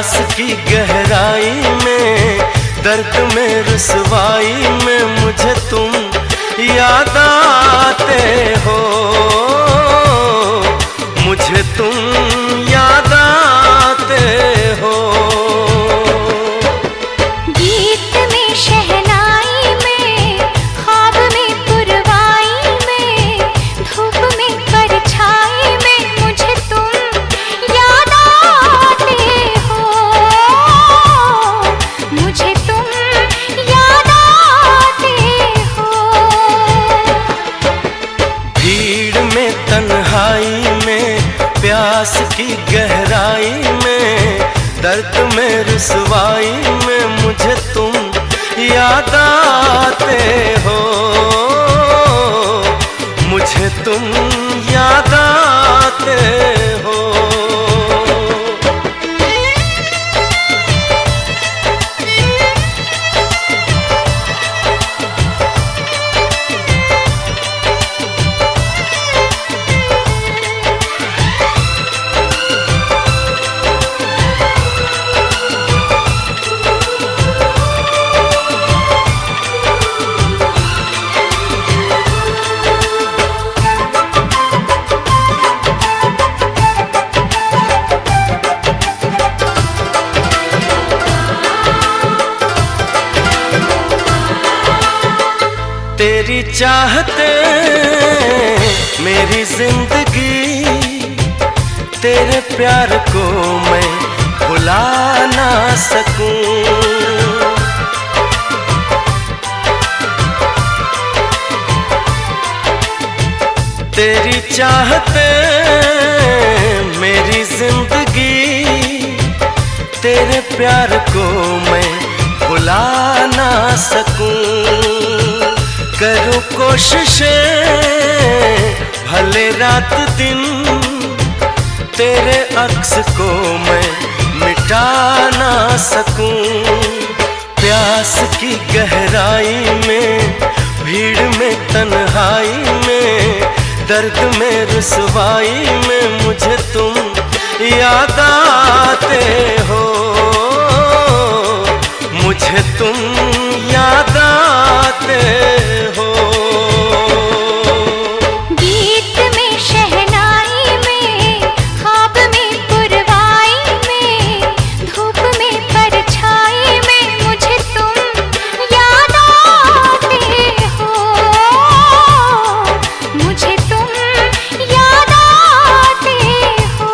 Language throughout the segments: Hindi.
प्यास की गहराई में, दर्द में रुसवाई में मुझे तुम याद आते हो, मुझे तुम याद आते हो। गीत में शहनाई में, ख्वाब में पुरवाई में, धूप में परछाई में मुझे तुम याद आते हो, मुझे तुम याद आते हो। भीड़ में तन्हाई में, प्यास की गहराई में, दर्द में रुसवाई में मुझे तुम याद आते हो, मुझे तुम याद आते हो। तेरी चाहते मेरी जिंदगी, तेरे प्यार को मैं भुला ना सकूं। तेरी चाहते मेरी जिंदगी, तेरे प्यार को मैं भुला ना सकूं। करूं कोशिशें भले रात दिन, तेरे अक्स को मैं मिटा ना सकूं। प्यास की गहराई में, भीड़ में तन्हाई में, दर्द में रुसवाई में मुझे तुम याद आते हो, मुझे तुम याद आते हो। गीत में शहनाई में, ख्वाब में पुरवाई में, धूप में परछाई में मुझे तुम याद आते हो, मुझे तुम याद आते हो।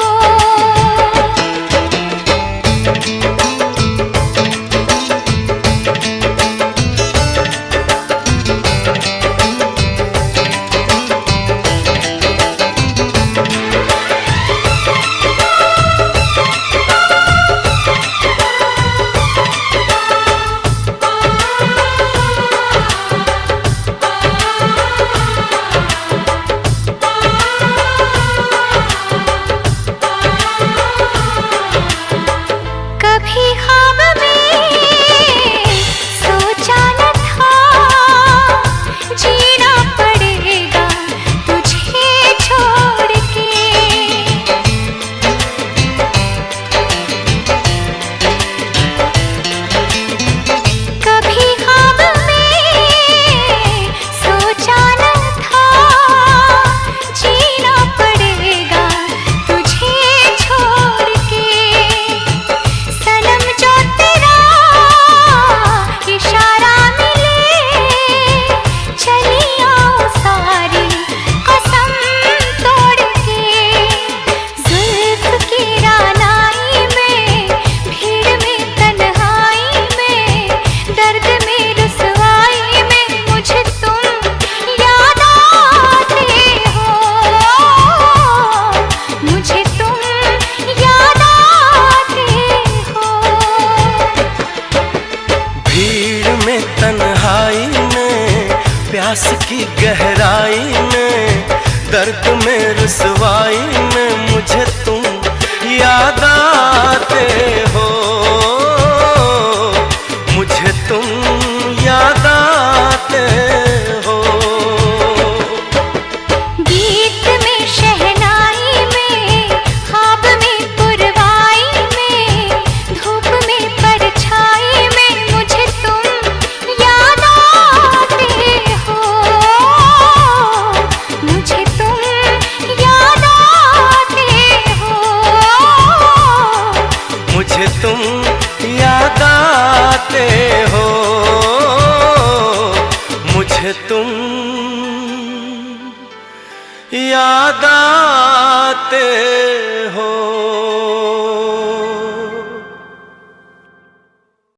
मुझे तुम याद आते हो, मुझे तुम याद आते